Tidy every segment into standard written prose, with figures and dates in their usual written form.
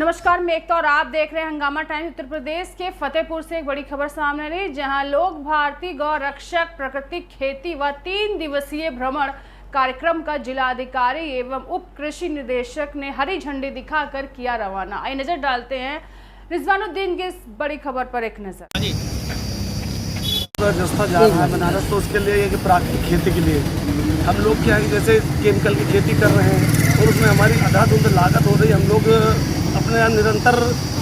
नमस्कार, मैं एकता और आप देख रहे हैं हंगामा टाइम्स। उत्तर प्रदेश के फतेहपुर से एक बड़ी खबर सामने रही, जहां लोक भारती गौ रक्षक प्राकृतिक खेती व 3 दिवसीय भ्रमण कार्यक्रम का जिलाधिकारी एवं उप कृषि निदेशक ने हरी झंडी दिखाकर किया रवाना। आइए नजर डालते हैं रिजवानुद्दीन की इस बड़ी खबर पर एक नजर। रास्ता जा रहा है बनारस, तो उसके लिए कि प्राकृतिक खेती के लिए हम लोग क्या है, जैसे केमिकल की खेती कर रहे हैं और उसमें हमारी अंधाधुंध लागत हो रही है। हम लोग अपने यहाँ निरंतर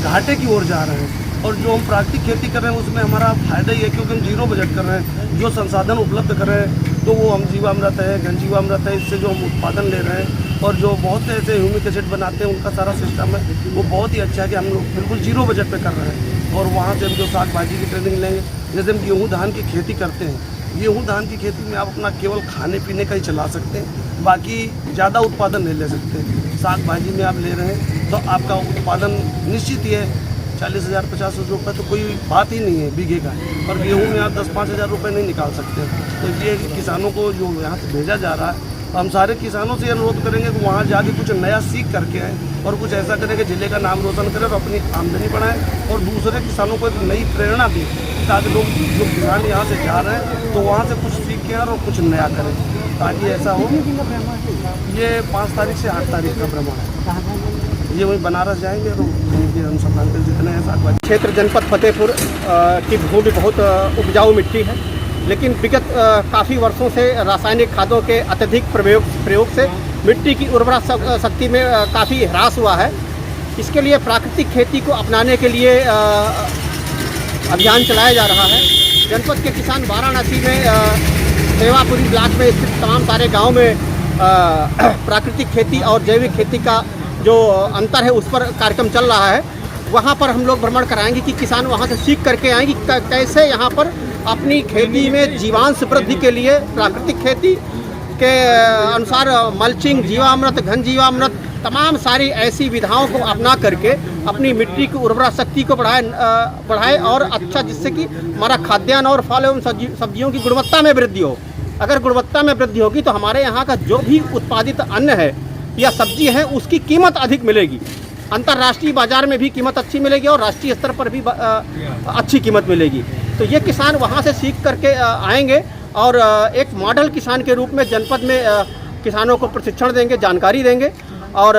घाटे की ओर जा रहे हैं और जो हम प्राकृतिक खेती कर रहे हैं उसमें हमारा फायदा ही है, क्योंकि हम जीरो बजट कर रहे हैं। जो संसाधन उपलब्ध कर रहे हैं तो वो हम जीवामृत है, घन जीवामृत है, इससे जो हम उत्पादन ले रहे हैं और जो बहुत से ऐसे ह्यूमिक एसिड बनाते हैं, उनका सारा सिस्टम है वो बहुत ही अच्छा है कि हम लोग बिल्कुल जीरो बजट पे कर रहे हैं। और वहाँ से हम जो साग भाजी की ट्रेनिंग लेंगे, जैसे हम गेहूँ धान की खेती करते हैं, गेहूँ धान की खेती में आप अपना केवल खाने पीने का ही चला सकते हैं, बाकी ज़्यादा उत्पादन नहीं ले सकते। साग भाजी में आप ले रहे हैं तो आपका उत्पादन निश्चित ही है 40,000 50,000 रुपये तो कोई बात ही नहीं है बीघे का, और गेहूँ में आप 10-5 हज़ार रुपये नहीं निकाल सकते। तो ये किसानों को जो यहाँ से भेजा जा रहा है, हम सारे किसानों से अनुरोध करेंगे कि वहाँ जाके कुछ नया सीख करके आएँ और कुछ ऐसा करें कि जिले का नाम रोशन करें और अपनी आमदनी बढ़ाएं और दूसरे किसानों को एक नई प्रेरणा दें, ताकि लोग जो किसान यहाँ से जा रहे हैं तो वहाँ से कुछ सीख के और कुछ नया करें, ताकि ऐसा हो। ये 5 तारीख से 8 तारीख का भ्रमण है। ये वही बनारस जाएंगे तो अनुसंधान के जितने हैं साग भाजी क्षेत्र जनपद फतेहपुर की भूमि बहुत उपजाऊ मिट्टी है, लेकिन विगत काफ़ी वर्षों से रासायनिक खादों के अत्यधिक प्रयोग से मिट्टी की उर्वरा शक्ति में काफ़ी ह्रास हुआ है। इसके लिए प्राकृतिक खेती को अपनाने के लिए अभियान चलाया जा रहा है। जनपद के किसान वाराणसी में सेवापुरी ब्लॉक में स्थित तमाम सारे गाँव में प्राकृतिक खेती और जैविक खेती का जो अंतर है उस पर कार्यक्रम चल रहा है। वहाँ पर हम लोग भ्रमण कराएंगे कि किसान वहाँ से सीख करके आएंगे कि कैसे यहाँ पर अपनी खेती में जीवांश वृद्धि के लिए प्राकृतिक खेती के अनुसार मल्चिंग, जीवामृत, घन जीवामृत, तमाम सारी ऐसी विधाओं को अपना करके अपनी मिट्टी की उर्वरा शक्ति को बढ़ाए और अच्छा, जिससे कि हमारा खाद्यान्न और फल एवं सब्जियों की गुणवत्ता में वृद्धि हो। अगर गुणवत्ता में वृद्धि होगी तो हमारे यहाँ का जो भी उत्पादित अन्न है या सब्जी है उसकी कीमत अधिक मिलेगी, अंतर्राष्ट्रीय बाजार में भी कीमत अच्छी मिलेगी और राष्ट्रीय स्तर पर भी अच्छी कीमत मिलेगी। तो ये किसान वहाँ से सीख करके आएंगे और एक मॉडल किसान के रूप में जनपद में किसानों को प्रशिक्षण देंगे, जानकारी देंगे। और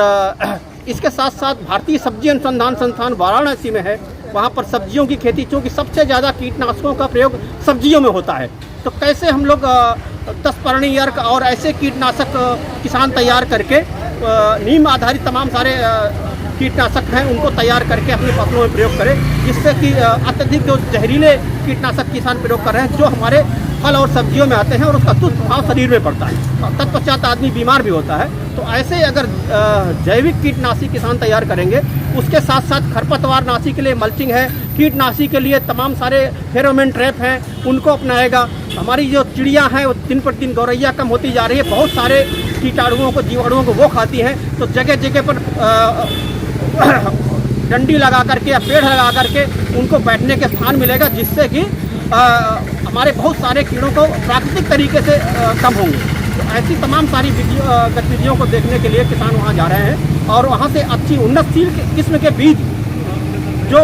इसके साथ साथ भारतीय सब्जी अनुसंधान संस्थान वाराणसी में है, वहाँ पर सब्जियों की खेती, चूँकि सबसे ज़्यादा कीटनाशकों का प्रयोग सब्जियों में होता है, तो कैसे हम लोग 10 पर्णी अर्क और ऐसे कीटनाशक किसान तैयार करके नीम आधारित तमाम सारे कीटनाशक हैं उनको तैयार करके अपनी फसलों में प्रयोग करें, जिससे कि अत्यधिक जो जहरीले कीटनाशक किसान प्रयोग कर रहे हैं जो हमारे फल और सब्जियों में आते हैं और उसका दुष्प्रभाव शरीर में पड़ता है, तत्पश्चात आदमी बीमार भी होता है। तो ऐसे अगर जैविक कीटनाशी किसान तैयार करेंगे, उसके साथ साथ खरपतवार नाशी के लिए मल्चिंग है, कीटनाशी के लिए तमाम सारे फेरोमोन ट्रैप हैं उनको अपनाएगा। हमारी जो चिड़ियाँ हैं वो दिन पर दिन गौरैया कम होती जा रही है, बहुत सारे कीटाणुओं को, जीवाणुओं को वो खाती हैं, तो जगह जगह पर डंडी लगा करके या पेड़ लगा करके उनको बैठने के स्थान मिलेगा, जिससे कि हमारे बहुत सारे कीड़ों को प्राकृतिक तरीके से कम होंगे। तो ऐसी तमाम सारी गतिविधियों को देखने के लिए किसान वहाँ जा रहे हैं और वहाँ से अच्छी उन्नतशील किस्म के बीज, जो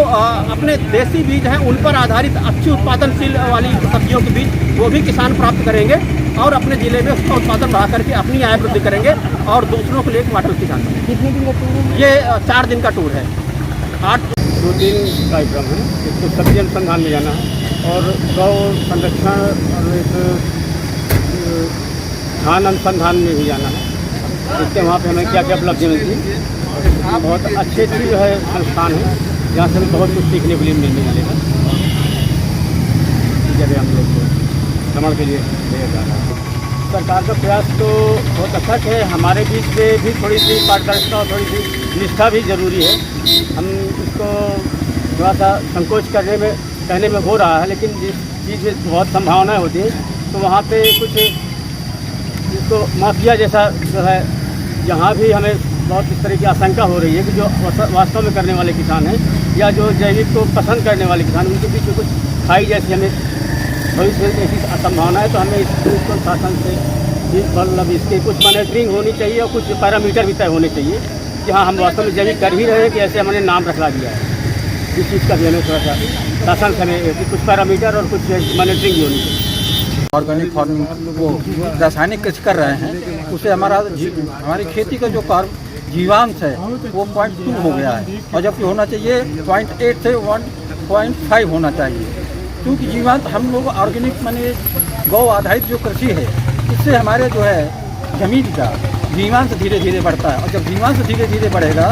अपने देसी बीज हैं उन पर आधारित अच्छी उत्पादनशील वाली सब्जियों के बीज वो भी किसान प्राप्त करेंगे और अपने ज़िले में उसका उत्पादन बढ़ा करके अपनी आय वृद्धि करेंगे और दूसरों के लिए एक मॉडल किसान बनेंगे। कितने दिन का टूर है? ये 4 दिन का टूर है। 2 दिन कार्यक्रम है। इसको सब्जी अनुसंधान में जाना है और गौ संरक्षण और एक धान अनुसंधान में भी जाना है, जिससे वहाँ पे हमें क्या क्या उपलब्धि मिलती है। बहुत अच्छे जो है संस्थान है, जहाँ से हमें बहुत कुछ सीखने के लिए मिलेगा। जगह हम लोग को भ्रमण के लिए ले जा रहा है। सरकार का प्रयास तो बहुत अच्छा है, हमारे बीच में भी थोड़ी सी पारदर्शिता और थोड़ी सी निष्ठा भी ज़रूरी है। हम इसको थोड़ा सा संकोच कहने में हो रहा है, लेकिन जिस चीज़ में बहुत संभावनाएं होती हैं तो वहाँ पे कुछ इसको माफिया जैसा जो है, यहाँ भी हमें बहुत इस तरह की आशंका हो रही है कि जो वास्तव में करने वाले किसान हैं या जो जैविक को पसंद करने वाले किसान, उनके बीच में कुछ खाई जैसी हमें भविष्य में ऐसी संभावना है। तो हमें इसको शासन से मतलब इसकी कुछ मॉनिटरिंग होनी चाहिए और कुछ पैरामीटर भी तय होने चाहिए कि हाँ हम वास्तव में जैविक कर ही रहे हैं कि ऐसे हमने नाम रखवा दिया है। इस चीज़ का भी हमें थोड़ा सा शासन हमें कुछ पैरामीटर और कुछ मॉनिटरिंग भी होनी चाहिए। ऑर्गेनिक फार्मिंग वो रासायनिक कृषि कर रहे हैं, उससे हमारी खेती का जो जीवांश है वो 0.2 हो गया है, और जबकि होना चाहिए 0.8 से 1.5 होना चाहिए। क्योंकि जीवांश हम लोग ऑर्गेनिक माने गौ आधारित जो कृषि है, इससे हमारे जो है जमीन का जीवांश धीरे धीरे बढ़ता है, और जब जीवांश धीरे धीरे बढ़ेगा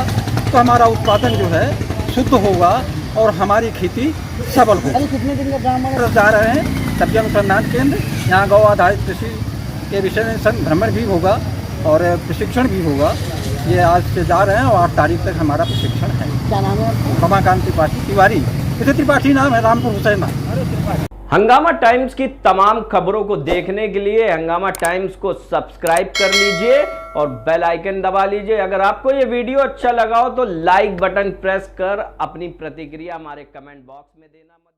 तो हमारा उत्पादन जो है शुद्ध होगा और हमारी खेती सबल होगी। कितने दिन का भ्रमण जा रहे हैं सब्जी अनुसंधान केंद्र, यहाँ गौ आधारित कृषि के विषय में भ्रमण भी होगा और प्रशिक्षण भी होगा। ये आज से जा रहे हैं और 8 तारीख तक हमारा प्रशिक्षण है। क्या नाम है? रमाकांत तिवारी, इसे त्रिपाठी नाम है, रामपुर हुसैना। हंगामा टाइम्स की तमाम खबरों को देखने के लिए हंगामा टाइम्स को सब्सक्राइब कर लीजिए और बेल आइकन दबा लीजिए। अगर आपको ये वीडियो अच्छा लगा हो तो लाइक बटन प्रेस कर अपनी प्रतिक्रिया हमारे कमेंट बॉक्स में देना मत